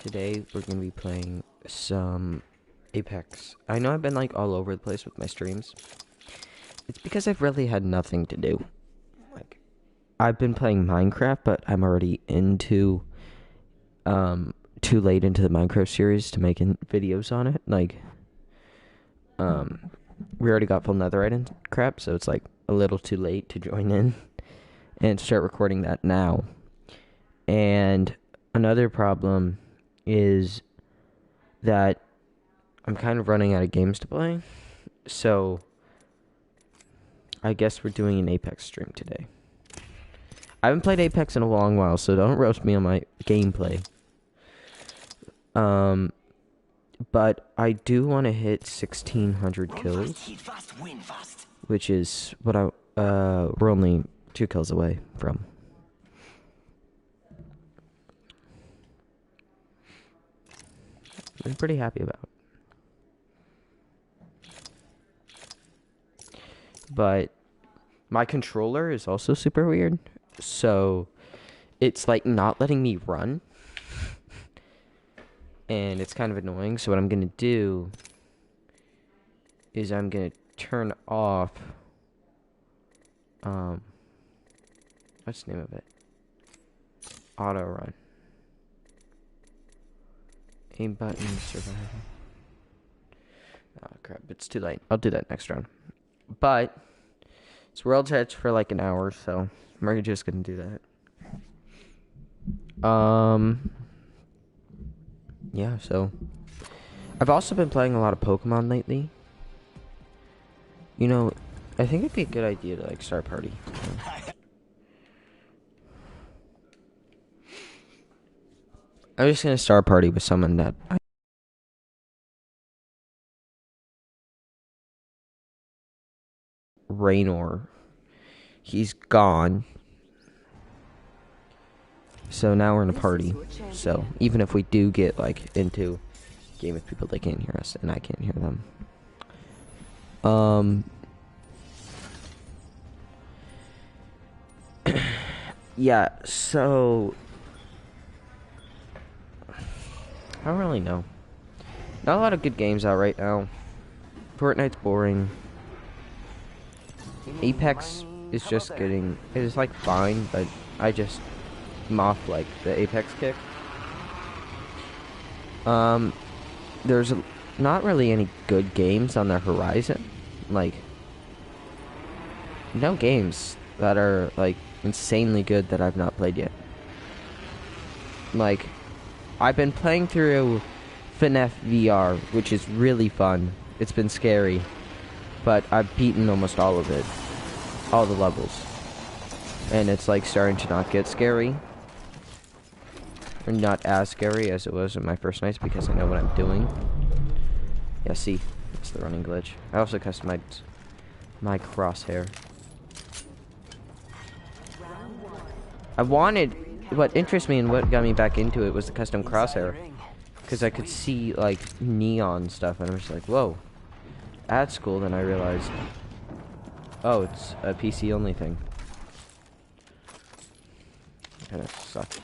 Today we're gonna be playing some Apex. I know I've been like all over the place with my streams. It's because I've really had nothing to do. Like I've been playing Minecraft, but I'm already into too late into the Minecraft series to make videos on it. We already got full netherite and crap, so it's like a little too late to join in and start recording that now. And another problem is that I'm kind of running out of games to play. So I guess we're doing an Apex stream today. I haven't played Apex in a long while, so don't roast me on my gameplay. But I do want to hit 1,600 kills, which is what we're only 2 kills away from. I'm pretty happy about. But my controller is also super weird, so it's like not letting me run. And it's kind of annoying, so what I'm gonna do is I'm gonna turn off what's the name of it? Auto run. Aim button, survival. Oh crap, it's too late. I'll do that next round. But it's world touch for like an hour, so we're just gonna do that. Yeah, so I've also been playing a lot of Pokemon lately. You know, I think it'd be a good idea to like start a party. I'm just gonna start a party with someone that Raynor. He's gone. So now we're in a party. So even if we do get like into a game with people, they can't hear us and I can't hear them. Yeah, so I don't really know. Not a lot of good games out right now. Fortnite's boring. Apex is just getting, it's like fine, but I just moth like the Apex kick. There's not really any good games on the horizon. Like, no games that are like insanely good that I've not played yet. Like, I've been playing through FNAF VR, which is really fun. It's been scary, but I've beaten almost all of it, all the levels, and it's like starting to not get scary. Or not as scary as it was in my first nights because I know what I'm doing. Yeah, see, it's the running glitch. I also customized my crosshair. What interests me and what got me back into it was the custom crosshair. Because I could see, like, neon stuff, and I was like, whoa. At school, then I realized, oh, it's a PC-only thing. Kind of sucks.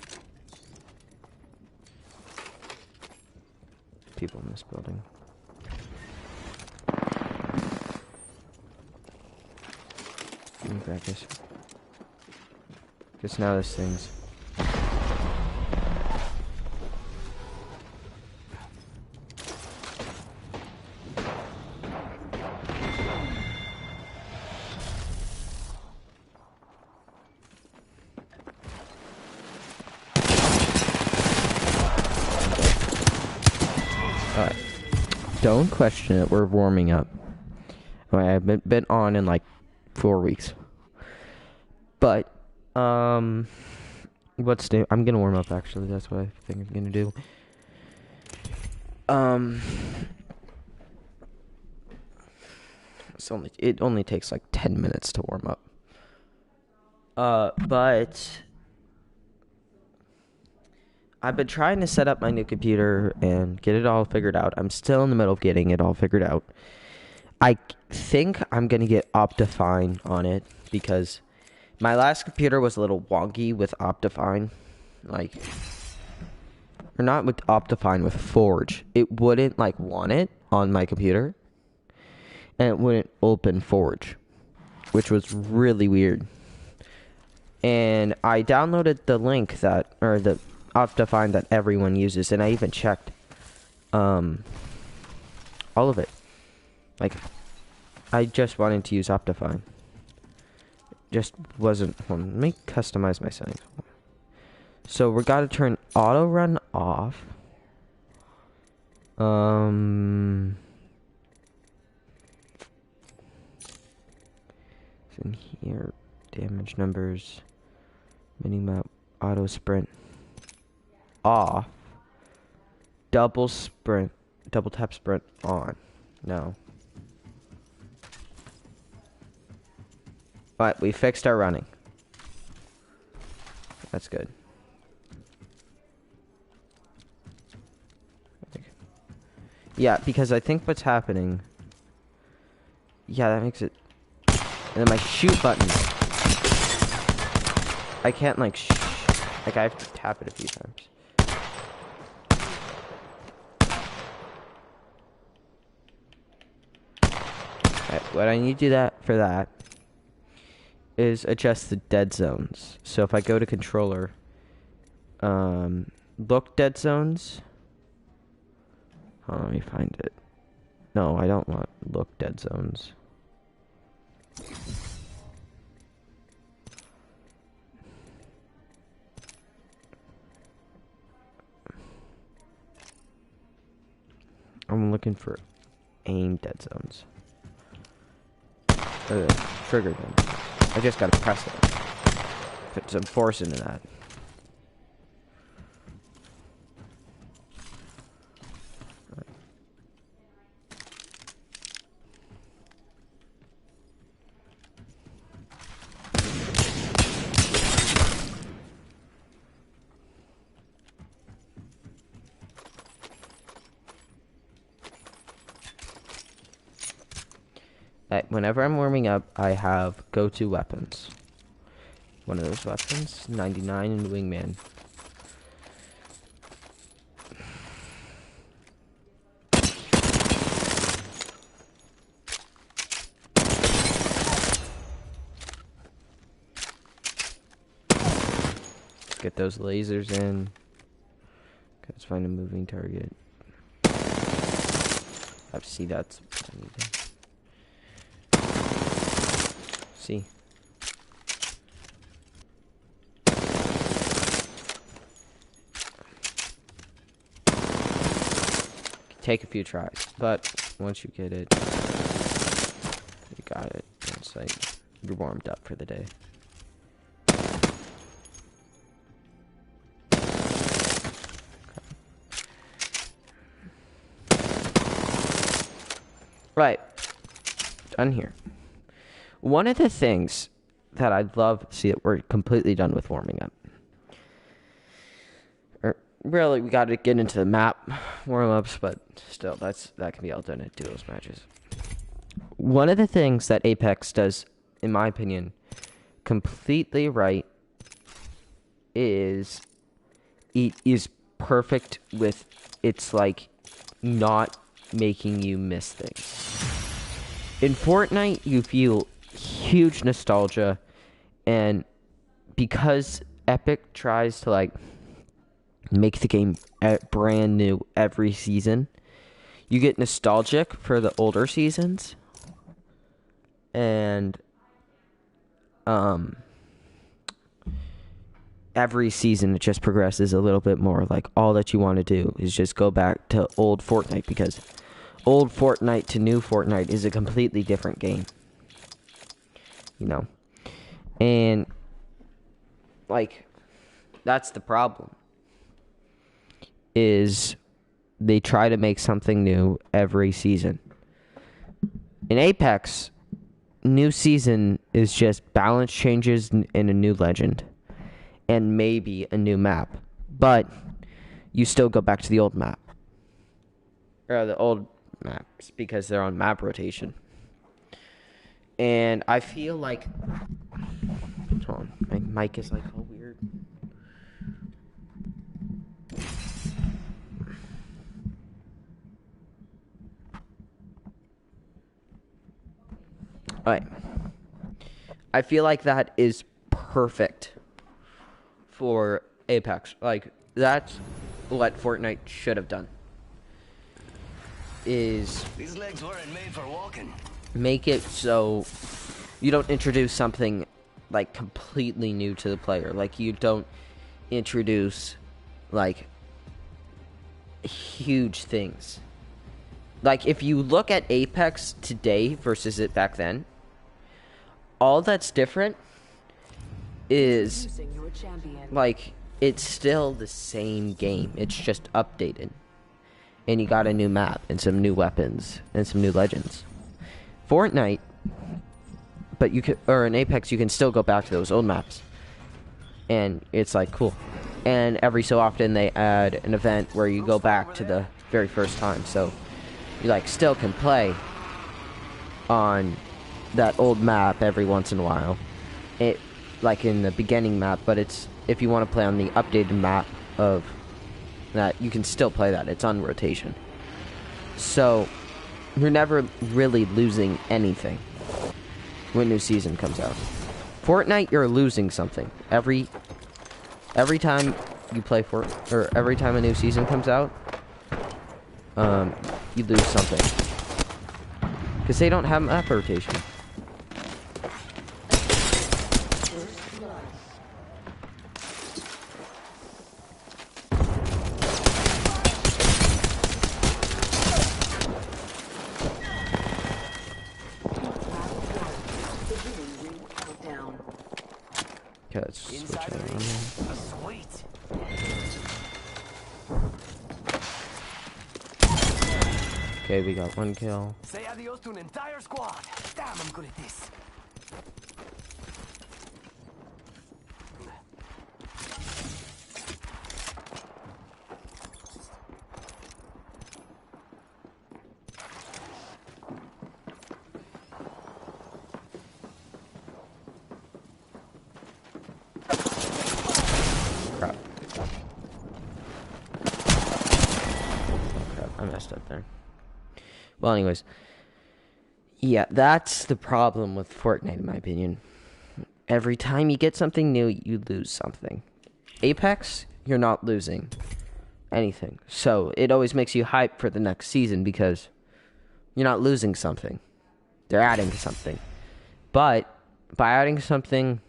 People in this building. Let me grab this. Because now this thing's... Alright. Don't question it, we're warming up. I've been on in like 4 weeks. But, what's new? I'm gonna warm up actually, that's what I think I'm gonna do. It only takes like 10 minutes to warm up. But I've been trying to set up my new computer and get it all figured out. I'm still in the middle of getting it all figured out. I think I'm gonna get Optifine on it because my last computer was a little wonky with Optifine. Like, or not with Optifine, with Forge, it wouldn't like want it on my computer, and it wouldn't open Forge, which was really weird. And I downloaded the link that, or the Optifine that everyone uses, and I even checked all of it. Like, I just wanted to use Optifine. Just wasn't. Well, let me customize my settings. So we gotta turn auto run off. It's in here. Damage numbers. Minimap. Auto sprint. Off. Double sprint. Double tap sprint on. No. Alright, we fixed our running. That's good. Yeah, because I think what's happening... Yeah, that makes it... And then my shoot button. I can't, like, like, I have to tap it a few times. Alright, what I need to do for that is adjust the dead zones. So if I go to controller, look dead zones. Oh, let me find it. No, I don't want look dead zones. I'm looking for aim dead zones. Trigger dead zones. I just gotta press it. Put some force into that. Whenever I'm warming up, I have go-to weapons. One of those weapons, 99 and Wingman. Get those lasers in. Let's find a moving target. I have to see that's what I need to see. Take a few tries, but once you get it, you got it. It's like you're warmed up for the day. Right, done here. One of the things that I'd love to see that we're completely done with warming up. Or really, we got to get into the map warm-ups, but still, that can be all done at duos matches. One of the things that Apex does, in my opinion, completely right is it is perfect with it's like not making you miss things. In Fortnite, you feel huge nostalgia, and because Epic tries to like make the game brand new every season, you get nostalgic for the older seasons, and every season it just progresses a little bit more. Like, all that you want to do is just go back to old Fortnite, because old Fortnite to new Fortnite is a completely different game. You know? And, like, that's the problem. Is they try to make something new every season. In Apex, new season is just balance changes and a new legend. And maybe a new map. But you still go back to the old map. Or the old maps, because they're on map rotation. And I feel like... Hold on, my mic is like all weird. Alright. I feel like that is perfect for Apex. Like, that's what Fortnite should have done. Is These legs weren't made for walking. Make it so you don't introduce something like completely new to the player. Like, you don't introduce like huge things. Like, if you look at Apex today versus it back then, all that's different is like it's still the same game. It's just updated. And you got a new map and some new weapons and some new legends. Fortnite, but you could, or in Apex, you can still go back to those old maps. And it's like cool. And every so often they add an event where you go back to the very first time. So you like still can play on that old map every once in a while. It like in the beginning map, but it's if you want to play on the updated map of that, you can still play that. It's on rotation. So you're never really losing anything when new season comes out. Fortnite, you're losing something. Every time you play or every time a new season comes out, you lose something. Because they don't have map rotation. Okay, let's switch it around. Sweet. Okay, we got one kill. Say adios to an entire squad. Damn, I'm good at this. Crap. Crap, I messed up there. Well, anyways. Yeah, that's the problem with Fortnite, in my opinion. Every time you get something new, you lose something. Apex, you're not losing anything. So, it always makes you hype for the next season because you're not losing something. They're adding something. But, by adding something,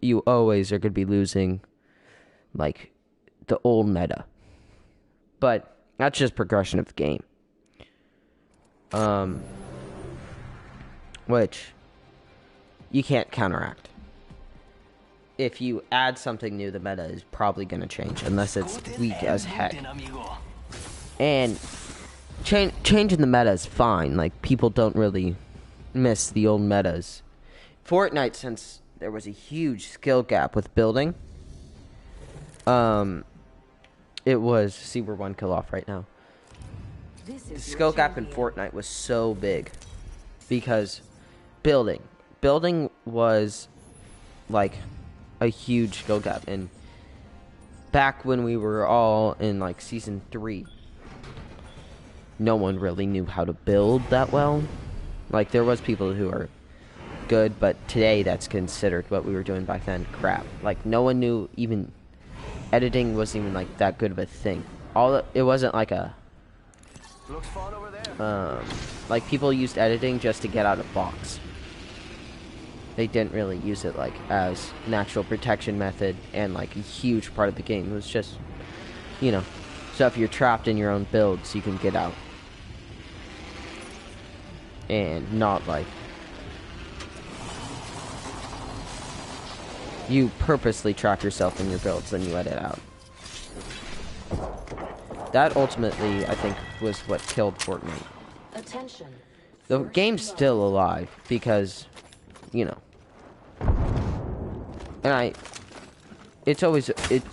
you always are going to be losing, like, the old meta. But, that's just progression of the game. Which you can't counteract. If you add something new, the meta is probably going to change, unless it's weak as heck. And changing the meta is fine. Like, people don't really miss the old metas. Fortnite, since there was a huge skill gap with building, it was, see, we're one kill off right now. The skill gap in Fortnite was so big because building was like a huge skill gap. And back when we were all in like season 3, no one really knew how to build that well. Like, there was people who are good, but today that's considered what we were doing back then crap. Like, no one knew, even editing wasn't even like that good of a thing. It wasn't like a Looks fun over there. like, people used editing just to get out of box. They didn't really use it like as an actual protection method and like a huge part of the game. It was just, you know, so if you're trapped in your own builds, you can get out. And not like you purposely trap yourself in your builds, then you edit out. That ultimately, I think, was what killed Fortnite. Attention. The game's still alive because, you know. And it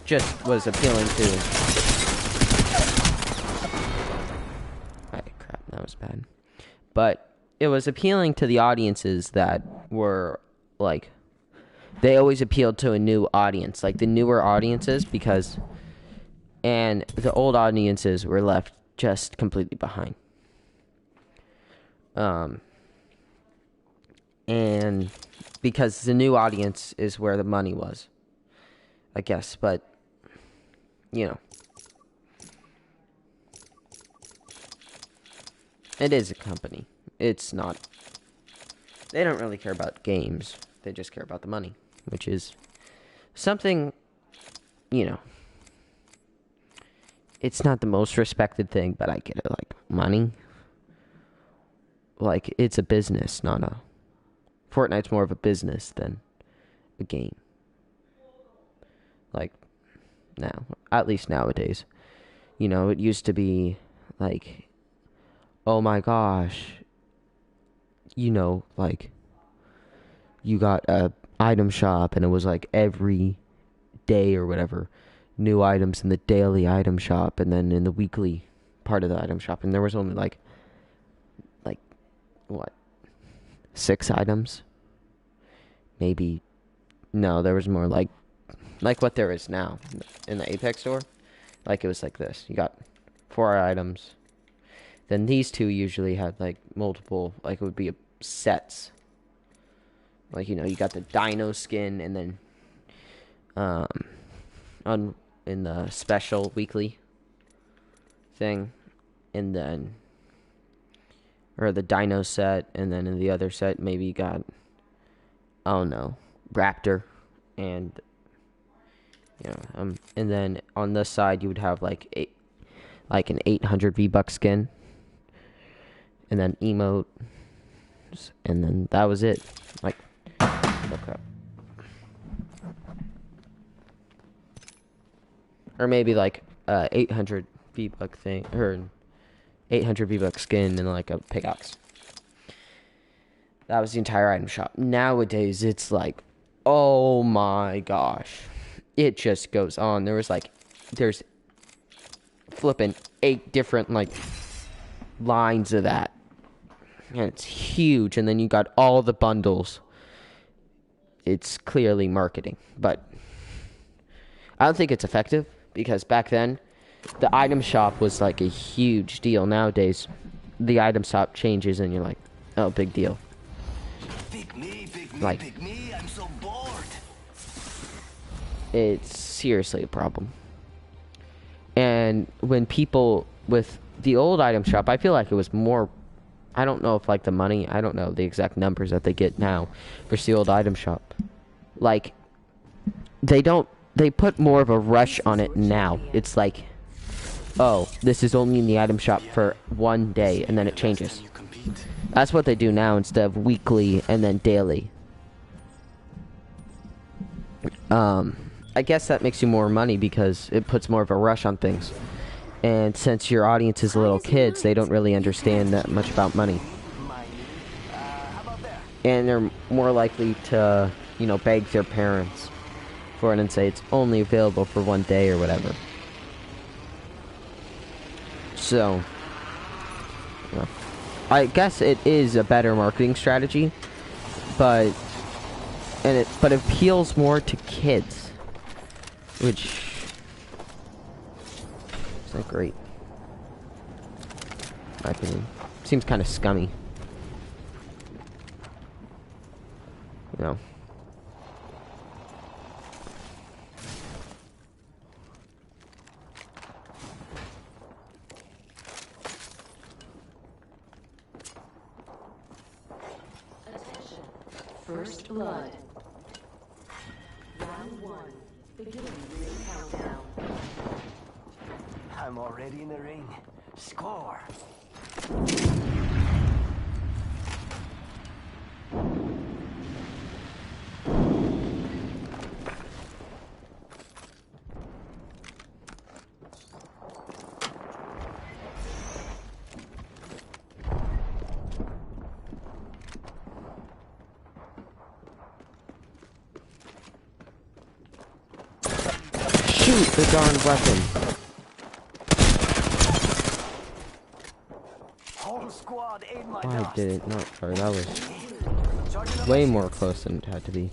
just was appealing to. Alright, crap, that was bad. But it was appealing to the audiences that were, like, they always appealed to a new audience, like the newer audiences, because, and the old audiences were left just completely behind. and because the new audience is where the money was, I guess. But you know, it is a company. It's not. They don't really care about games. They just care about the money, which is something, you know. It's not the most respected thing, but I get it. Like, money. Like, it's a business, not a... Fortnite's more of a business than a game. Like, now. At least nowadays. You know, it used to be, like... Oh my gosh. You know, like... You got a item shop, and it was like every day or whatever... new items in the daily item shop, and then in the weekly part of the item shop, and there was only like what, 6 items, maybe. No, there was more like what there is now in the Apex store. Like, it was like this: you got 4 items, then these 2 usually had like multiple, like it would be sets, like, you know, you got the dino skin, and then in the special weekly thing, and then, or the dino set, and then in the other set maybe you got, I don't know, raptor, and and then on this side you would have like an 800 V-Buck skin, and then emote, and then that was it. Like, oh crap. Or maybe like 800 V-Buck thing, or 800 V-Buck skin, and like a pickaxe. That was the entire item shop. Nowadays, it's like, oh my gosh. It just goes on. There's flipping 8 different like lines of that. And it's huge. And then you got all the bundles. It's clearly marketing, but I don't think it's effective. Because back then, the item shop was like a huge deal. Nowadays, the item shop changes and you're like, oh, big deal. Pick me, like, pick me. I'm so bored. It's seriously a problem. And when people with the old item shop, I feel like it was more, I don't know if like the money, I don't know the exact numbers that they get now versus the old item shop. Like, they put more of a rush on it now. It's like, oh, this is only in the item shop for 1 day, and then it changes. That's what they do now instead of weekly and then daily. I guess that makes you more money because it puts more of a rush on things. And since your audience is little kids, they don't really understand that much about money. And they're more likely to, you know, beg their parents for it and say it's only available for 1 day or whatever. So, yeah. I guess it is a better marketing strategy, but it appeals more to kids, which is not great, in my opinion. Seems kind of scummy, you know. First blood. Round 1. Beginning ring countdown. I'm already in the ring. Score. Shoot the darn weapon. Whole squad ate my Why dust. did it not fire? That was way more close than it had to be.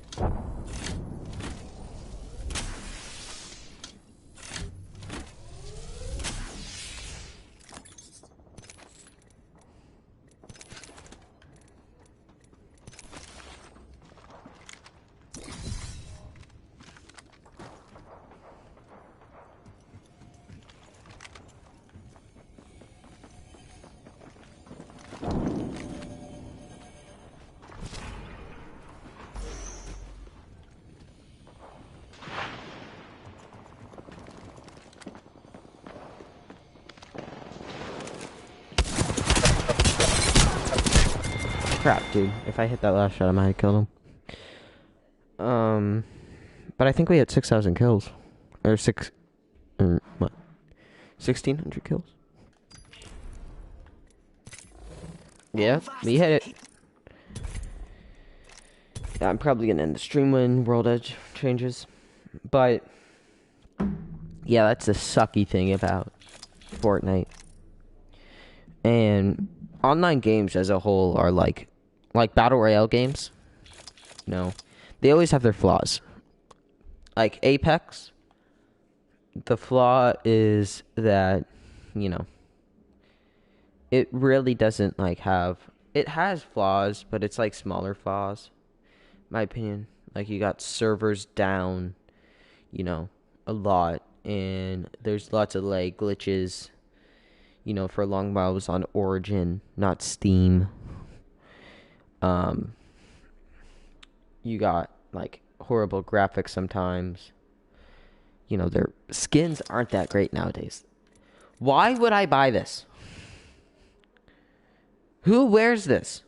Crap, dude. If I hit that last shot, I might have killed him. But I think we had 6,000 kills. Or what? 1,600 kills? Yeah, we hit it. Yeah, I'm probably gonna end the stream when World Edge changes. But, yeah, that's the sucky thing about Fortnite. And online games as a whole are like Battle Royale games. You know, they always have their flaws. Like Apex, the flaw is that, you know, it really doesn't like have, it has flaws, but it's like smaller flaws, in my opinion. Like you got servers down, you know, a lot, and there's lots of like glitches. You know, for a long while it was on Origin, not Steam. You got like horrible graphics sometimes. You know, their skins aren't that great nowadays. Why would I buy this? Who wears this?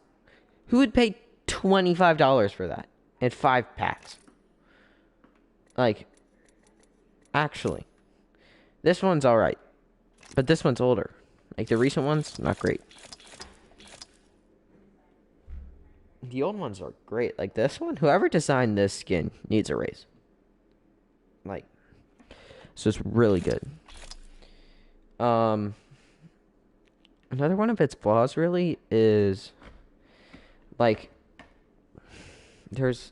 Who would pay $25 for that? And 5 packs? Like, actually, this one's alright. But this one's older. Like, the recent ones, not great. The old ones are great. Like, this one, whoever designed this skin needs a raise. Like, so it's really good. Another one of its flaws, really, is, like, there's,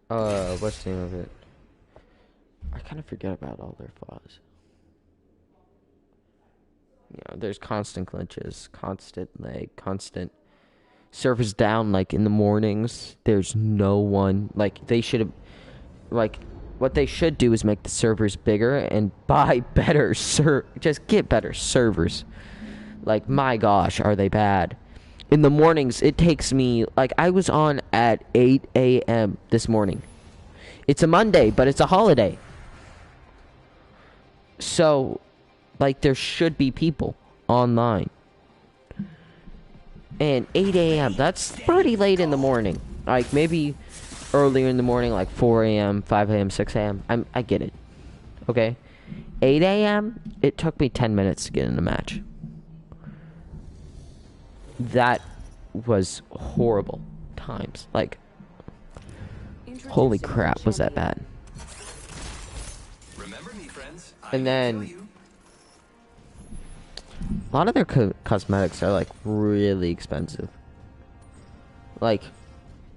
what's the name of it? I kind of forget about all their flaws. You know, there's constant glitches, constant lag, constant servers down, like, in the mornings. There's no one, like, they should have, like, what they should do is make the servers bigger and buy better just get better servers. Like, my gosh, are they bad. In the mornings, it takes me, like, I was on at 8 a.m. this morning. It's a Monday, but it's a holiday. So, like, there should be people online. And 8 a.m., that's pretty late in the morning. Like, maybe earlier in the morning, like 4 a.m., 5 a.m., 6 a.m. I get it. Okay? 8 a.m., it took me 10 minutes to get in the match. That was horrible times. Like, holy crap, was that bad. Remember me, friends. And then a lot of their cosmetics are like really expensive. Like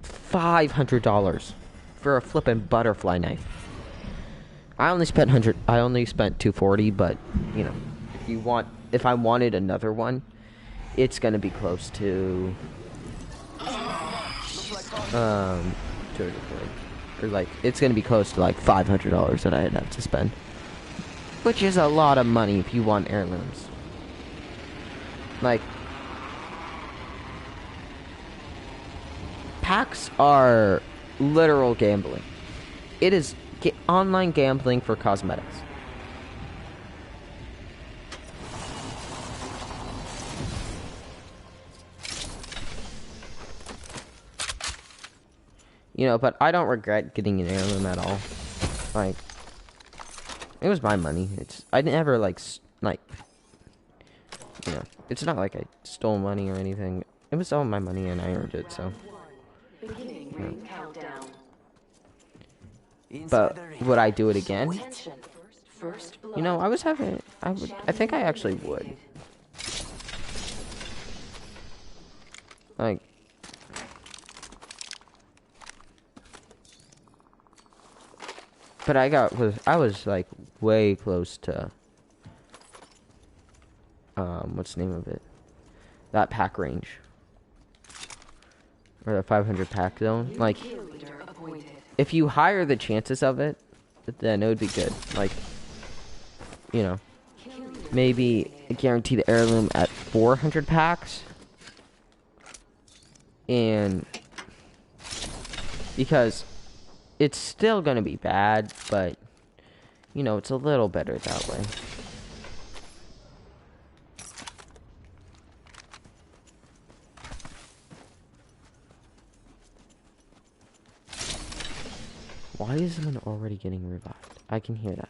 $500 for a flippin' butterfly knife. I only spent $240, but you know, if I wanted another one, it's gonna be close to 240, or like it's gonna be close to like $500 that I'd have to spend, which is a lot of money if you want heirlooms. Like, packs are literal gambling. It is online gambling for cosmetics. You know, but I don't regret getting an heirloom at all. Like, it was my money. I never, like, you know, it's not like I stole money or anything. It was all my money and I earned it, so. Beginning ring countdown. But would I do it again? Attention. First blood. You know, I think I actually would. Like, but I was like way close to what's the name of it? That pack range. Or the 500 pack zone. Like, if you higher the chances of it, then it would be good. Like, you know, maybe guarantee the heirloom at 400 packs. And because it's still gonna be bad, but you know, it's a little better that way. Why is someone already getting revived? I can hear that.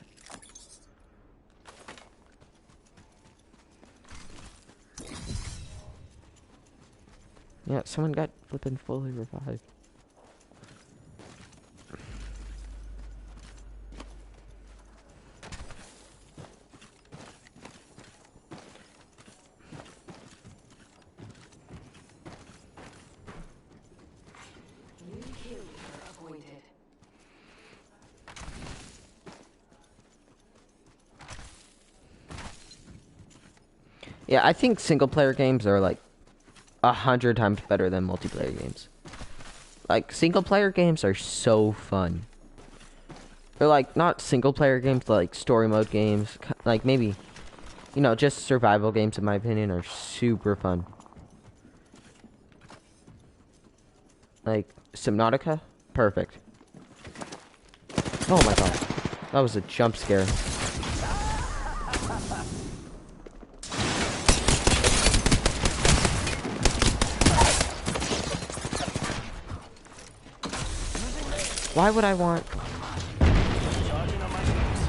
Yeah, someone got flippin' fully revived. New kill leader appointed. Yeah, I think single player games are like 100 times better than multiplayer games. Like, single player games are so fun. They're like, not single player games, like story mode games. Like, maybe, you know, just survival games, in my opinion, are super fun. Like, Subnautica? Perfect. Oh my god. That was a jump scare. Why would I want... Charging on my shields.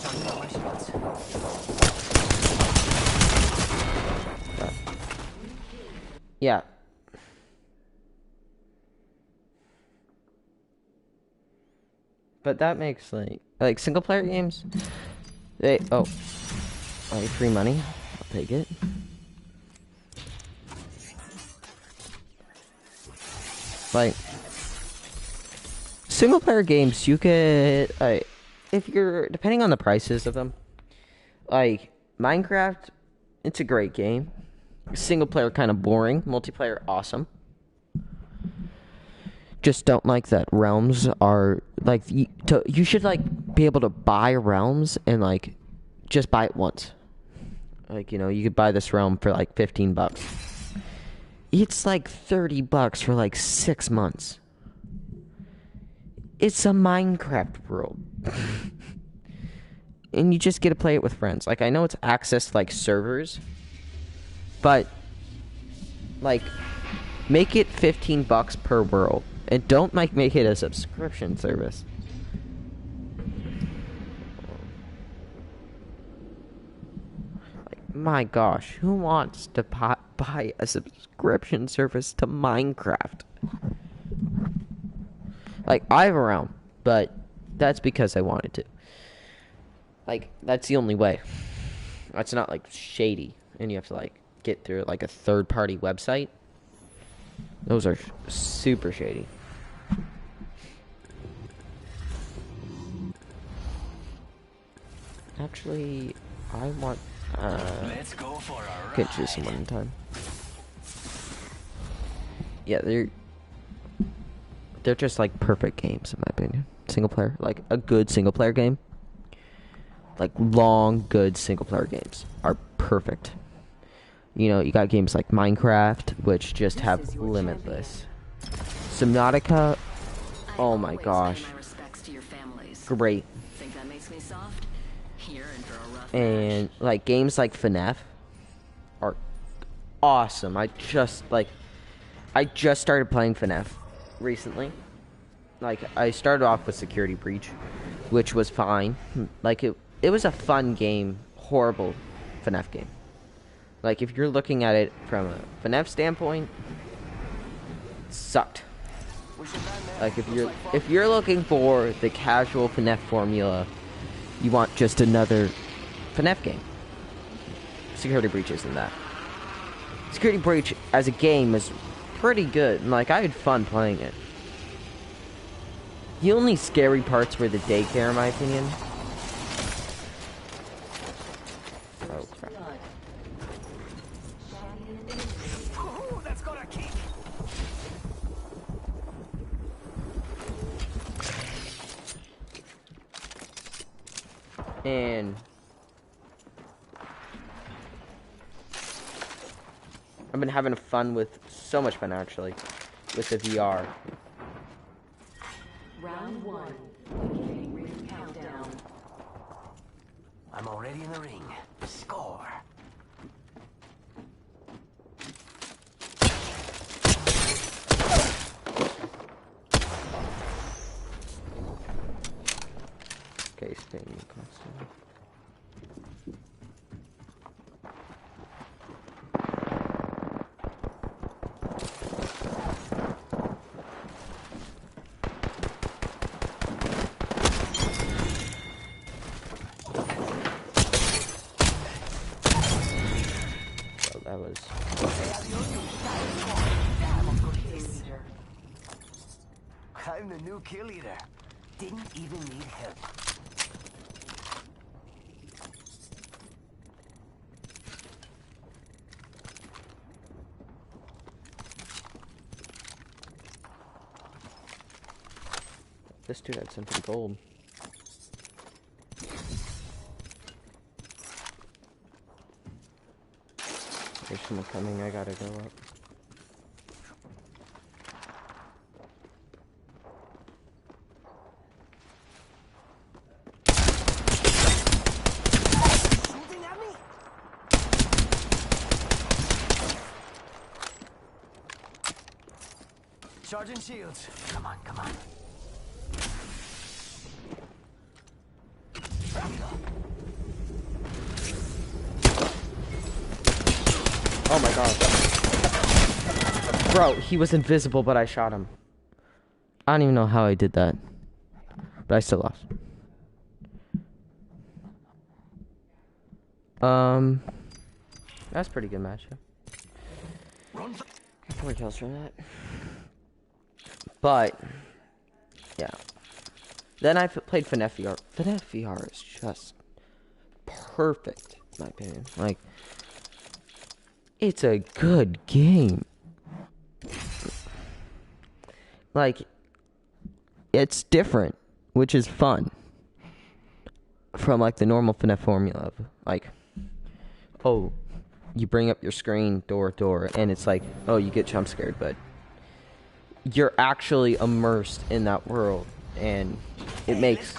Charging on my shields. Yeah. But that makes, like single player games, they... Oh. Like, free money. I'll take it. Like, single player games, you could, like, if you're, depending on the prices of them, like, Minecraft, it's a great game. Single player kind of boring. Multiplayer, awesome. Just don't like that realms are, like, you should, like, be able to buy realms and, like, just buy it once. Like, you know, you could buy this realm for, like, $15. It's, like, $30 for, like, 6 months. It's a Minecraft world. And you just get to play it with friends. Like, I know it's access to, like, servers, but, like, make it $15 per world. And don't, like, make it a subscription service. Like, my gosh, who wants to buy a subscription service to Minecraft? Like, I have a realm, but that's because I wanted to. Like, that's the only way. That's not, like, shady. And you have to, like, get through, like, a third-party website. Those are super shady. Actually, I want... Let's go for a Can't choose ride. someone in time. Yeah, they're just, like, perfect games, in my opinion. Single player. Like, a good single player game. Like, long, good single player games are perfect. You know, you got games like Minecraft, which just This have is your limitless. Subnautica, oh my always pay gosh. my respects to your families. Great. Think that makes me soft? You're in for a rough And, match. like, games like FNAF are awesome. I just started playing FNAF recently. Like, I started off with Security Breach, which was fine. Like, it was a fun game, horrible FNAF game. Like, if you're looking at it from a FNAF standpoint, it sucked. We should land there. Like, Looks if you're looking for the casual FNAF formula, you want just another FNAF game. Security Breach isn't that. Security Breach as a game is pretty good, and, like, I had fun playing it. The only scary parts were the daycare, in my opinion. Oh, crap. Blood. Ooh, that's got a kick. And I've been having so much fun actually, with the VR. Round 1. Beginning ring countdown. I'm already in the ring. Score. Okay, spinning costume. Well, that was... I'm the new kill leader. Didn't even need help. This dude had something gold. There's someone coming, I gotta go up. Shooting at me? Charging shields. Come on, come on. Oh my god. Bro, he was invisible, but I shot him. I don't even know how I did that. But I still lost. That's a pretty good match. Run. Got 4 kills from that. But, yeah. Then I played FNAF VR. FNAF VR is just perfect, in my opinion. Like, it's a good game. Like, it's different, which is fun. From, like, the normal FNAF formula of, like, oh, you bring up your screen, door, and it's like, oh, you get jump scared, but you're actually immersed in that world, and it makes,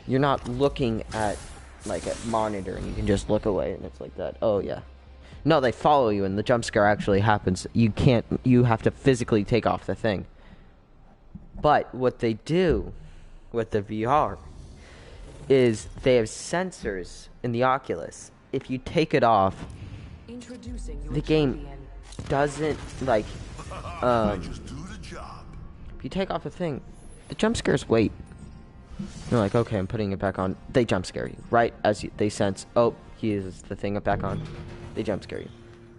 you're not looking at, like, a monitor, and you can just look away, and it's like that. Oh, yeah. No, they follow you, and the jump scare actually happens. You have to physically take off the thing. But what they do with the VR is they have sensors in the Oculus. If you take it off, the game doesn't, like, if you take off a thing, the jump scares wait. You're like, okay, I'm putting it back on. They jump scare you. Right as they sense, oh, he is the thing back on. They jump scare you.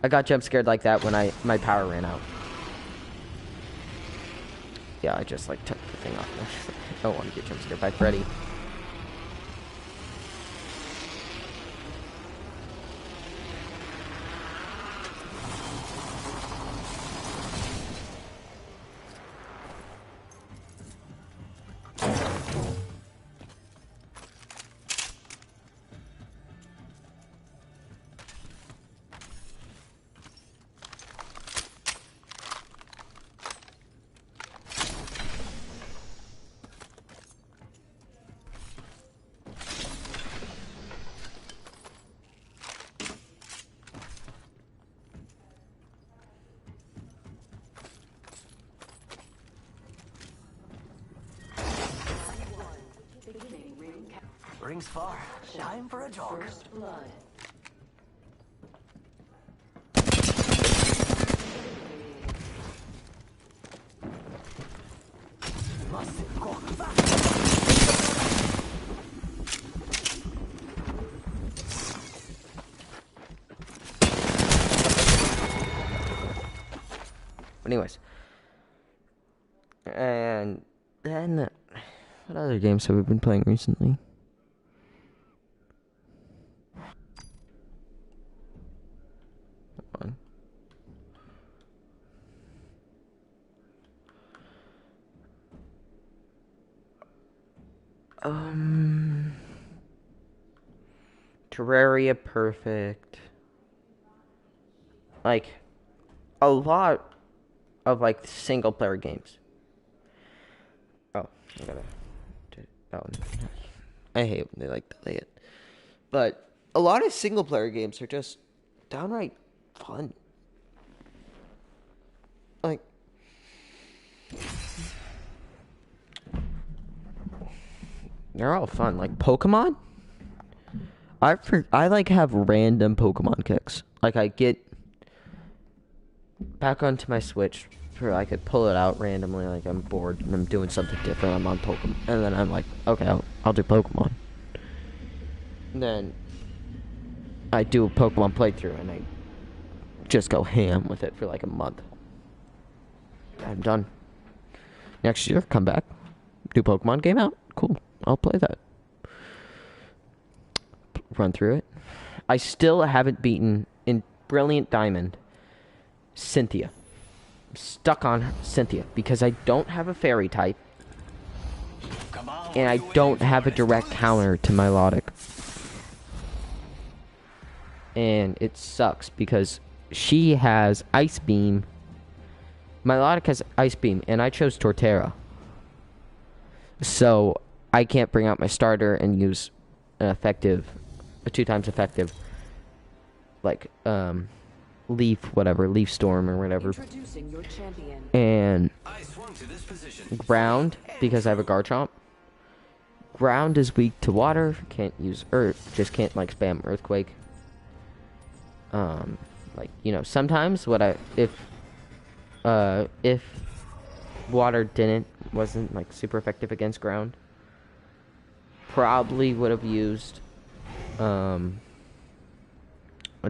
I got jump scared like that when my power ran out. Yeah, I just, like, took the thing off. I don't want to get jump scared by Freddy. Rings far. Time for a jog. First blood. Must go fast. Anyways. And then, what other games have we been playing recently? Terraria Perfect. Like, a lot of, like, single player games. Oh, I gotta Oh, I hate when they like delay it. But a lot of single player games are just downright fun. Like, they're all fun. Like Pokemon, I like have random Pokemon kicks. Like I get back onto my Switch where I could pull it out randomly. Like I'm bored and I'm doing something different. I'm on Pokemon, and then I'm like, okay, I'll do Pokemon. And then I do a Pokemon playthrough and I just go ham with it for like a month. I'm done. Next year, come back, do Pokemon game out. Cool, I'll play that. Run through it. I still haven't beaten in Brilliant Diamond Cynthia. I'm stuck on Cynthia because I don't have a fairy type and I don't have a direct counter to Milotic. And it sucks because she has Ice Beam. Milotic has Ice Beam, and I chose Torterra. So I can't bring out my starter and use a 2x effective, like, Leaf Storm or whatever. Introducing your champion. And Ground, because I have a Garchomp. Ground is weak to water, can't use Earth, just can't, like, spam Earthquake. Like, you know, sometimes if water wasn't like super effective against ground, probably would have used what's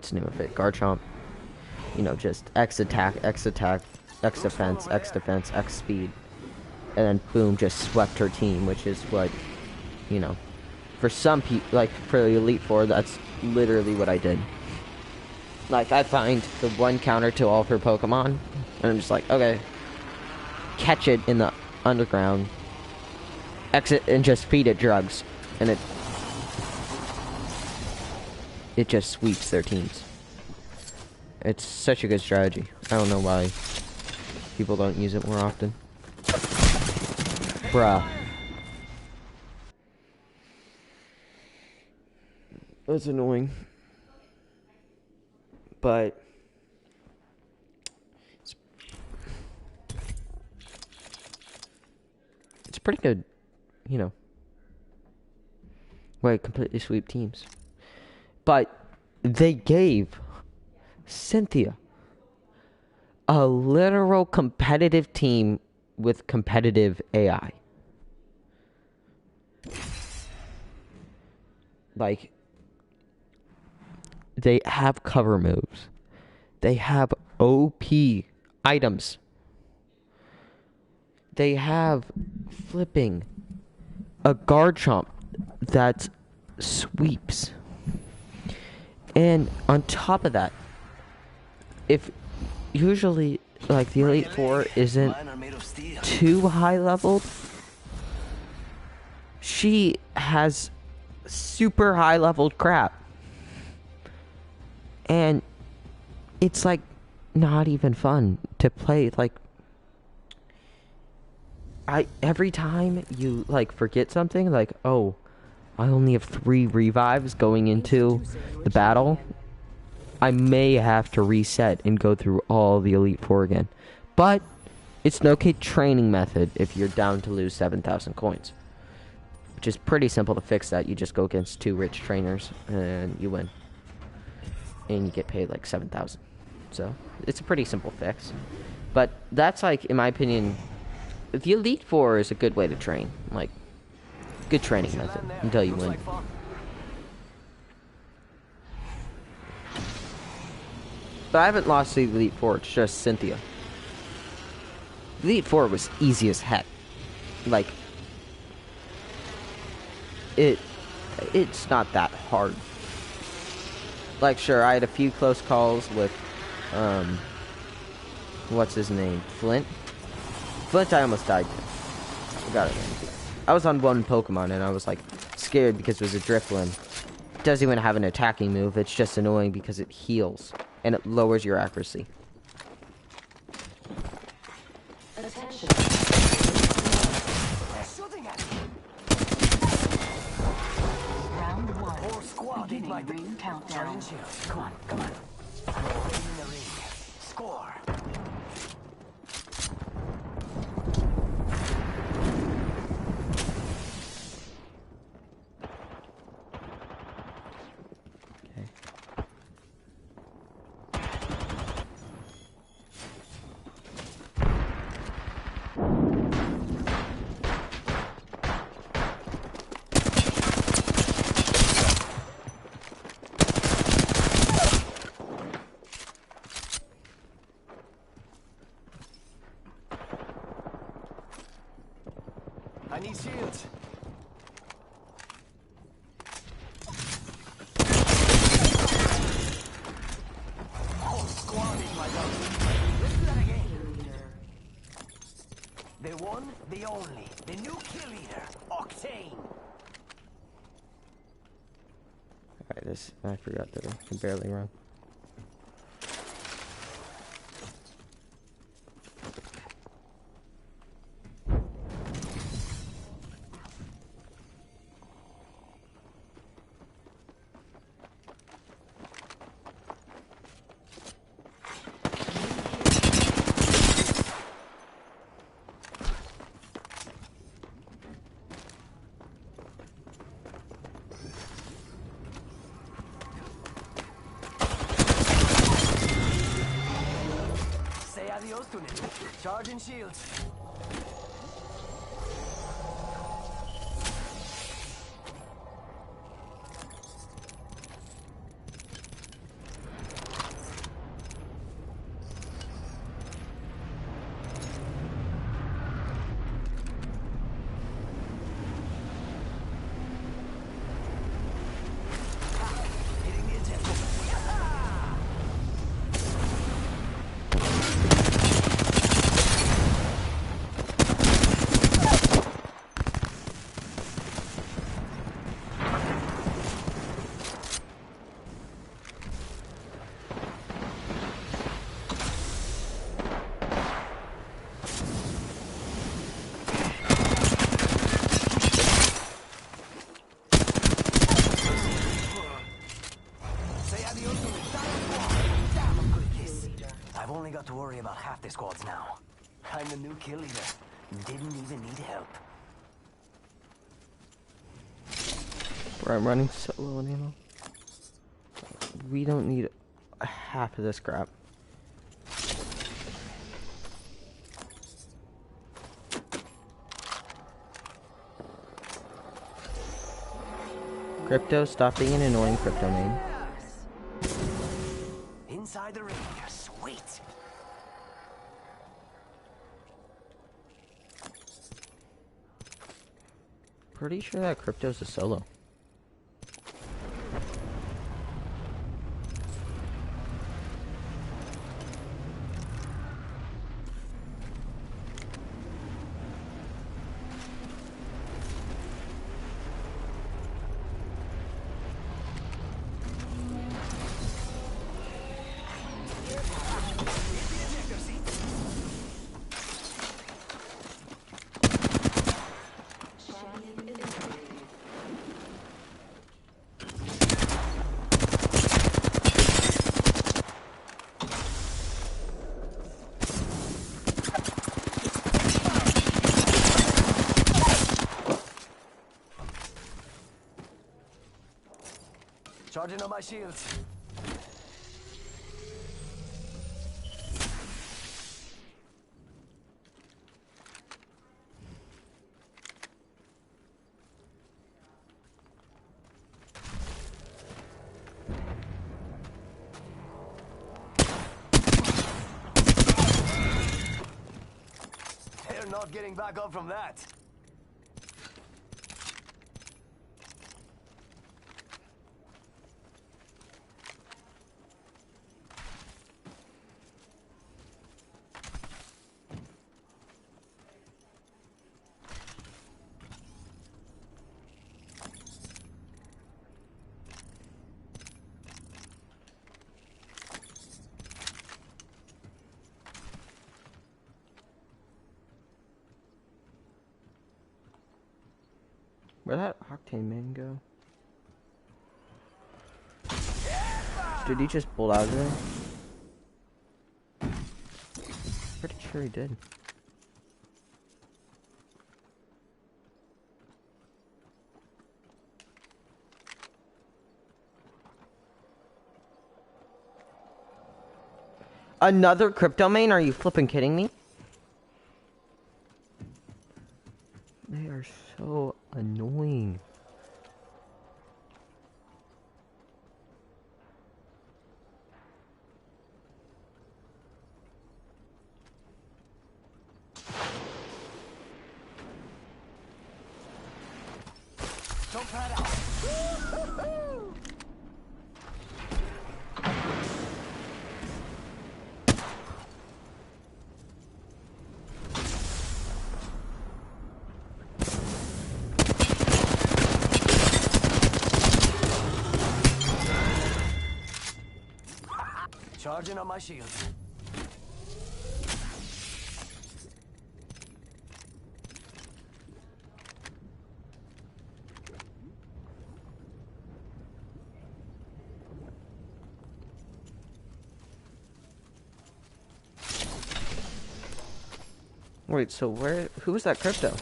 the name of it? Garchomp. You know, just X attack, X defense, X speed. And then boom, just swept her team, which is what, you know, for some people, like for the Elite Four, that's literally what I did. Like, I find the one counter to all of her Pokemon, and I'm just like, okay, catch it in the underground, exit, and just feed it drugs, and it just sweeps their teams. It's such a good strategy. I don't know why people don't use it more often. Bruh. That's annoying. But it's pretty good, you know, way to completely sweep teams. But they gave Cynthia a literal competitive team with competitive AI. Like, they have cover moves. They have OP items. They have flipping a Garchomp that sweeps. And on top of that, if usually like the Elite Four isn't too high leveled, she has super high leveled crap. And it's like not even fun to play. Like, every time you like forget something, like, oh, I only have 3 revives going into the battle, I may have to reset and go through all the Elite Four again. But it's an okay training method if you're down to lose 7,000 coins, which is pretty simple to fix that. You just go against 2 rich trainers and you win. And you get paid like 7,000. So it's a pretty simple fix. But that's, like, in my opinion, the Elite Four is a good way to train. Like, good training method until you win. But I haven't lost the Elite Four, it's just Cynthia. Elite Four was easy as heck. Like, it's not that hard. Like, sure, I had a few close calls with, what's his name? Flint? Flint, I almost died to. I got it. I was on one Pokemon, and I was, like, scared because it was a Drifloon. It doesn't even have an attacking move, it's just annoying because it heals, and it lowers your accuracy. Attention. Charging down. shield. Come on, come on. I'm already in the ring. Score. Okay. I need shields. Oh, squad is my dog. Let's do that again. The one, the only, the new kill leader, Octane. Alright, this I forgot that I can barely run. Say adios to it. Charging shields. Hitting the ejector. Yaha! Say adios to the entire squad. Damn, I'm good at this. I've only got to worry about half the squads now. I'm the new kill leader. Didn't even need help. Bro, I'm running so low on ammo. We don't need half of this crap. Crypto, stop being an annoying crypto name. Inside the ring. Sweet. Pretty sure that crypto's a solo. Charging on my shields. They're not getting back up from that. Where'd that Octane man go? Yeah! Did he just pull out of there? Pretty sure he did. Another crypto main? Are you flipping kidding me? They are so annoying. Don't pad out. Charging on my shields. Wait, so who was that crypto?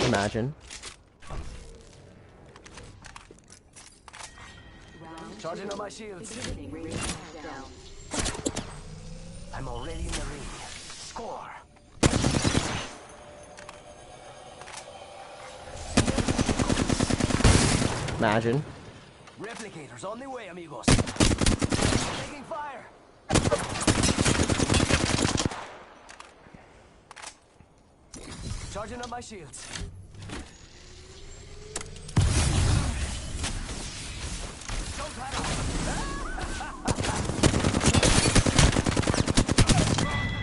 Imagine. Charging on my shields. Beginning ring countdown. I'm already in the ring. Score. Imagine. Replicators on the way, amigos. Taking fire. Charging up my shields. Don't panic.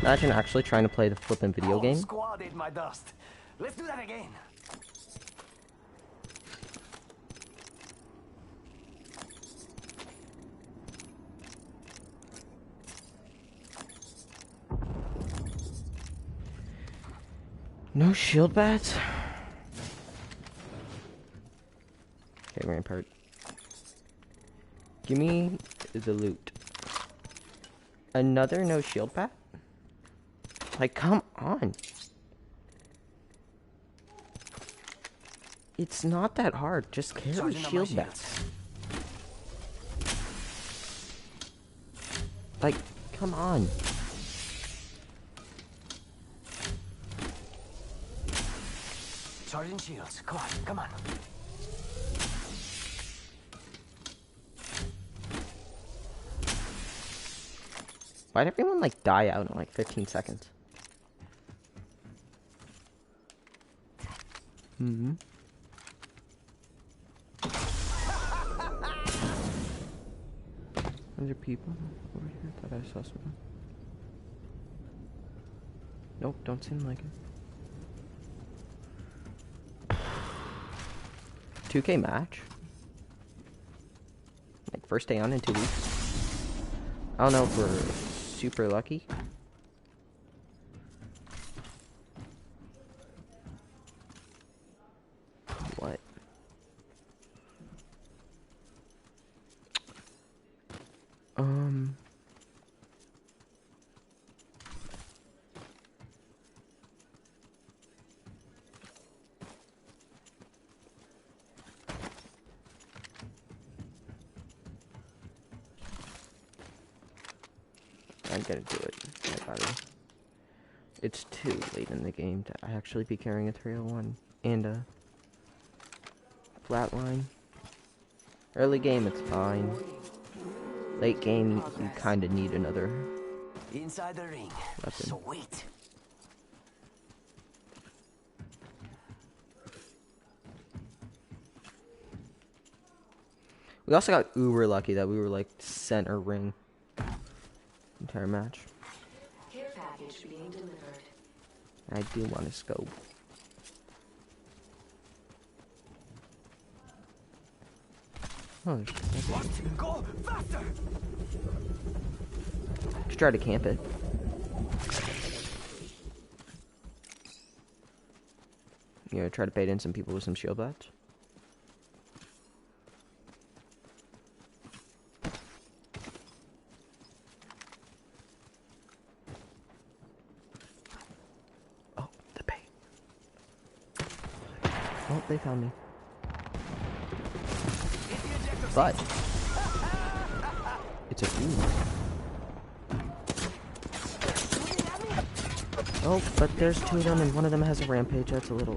Imagine actually trying to play the flippin' video Whole game. squad ate my dust. Let's do that again. No shield bats? Okay, Rampart. Give me the loot. Another no shield bat? Like, come on. It's not that hard. Just carry Charging up my shield shields. bats. Like, come on. Charging shields. Come on, come on. Why'd everyone, like, die out in, like, 15 seconds? Mm-hmm. Are there people over here? Thought I saw someone. Nope, don't seem like it. 2K match? Like, first day on in 2 weeks? I don't know if we're super lucky. What? I'm gonna do it. I got it. It's too late in the game to actually be carrying a 301 and a flatline. Early game, it's fine. Late game, you kind of need another Inside the ring. weapon. Sweet. We also got uber lucky that we were like center ring entire match. Care package being delivered. I do want to scope. Oh, What? Go faster! just try to camp it. You know, try to bait in some people with some shield bats. Oh, the bait. Oh, they found me. But it's a few. Oh, but there's two of them, and one of them has a rampage. That's a little.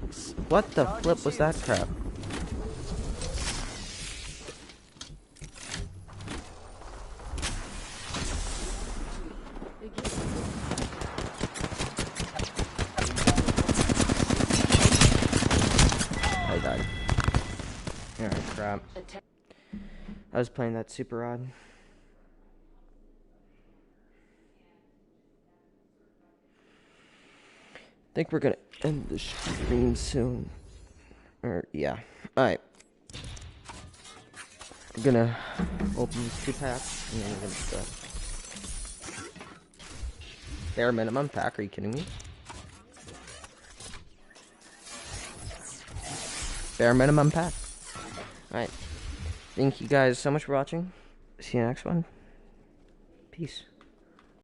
What the flip was that crap? I died. Alright, crap. I was playing that super rod. I think we're gonna end the stream soon. Or, yeah. Alright. I'm gonna open these 2 packs, and then we're gonna go. Bare minimum pack, are you kidding me? Bare minimum pack. Alright. Thank you guys so much for watching. See you next one. Peace.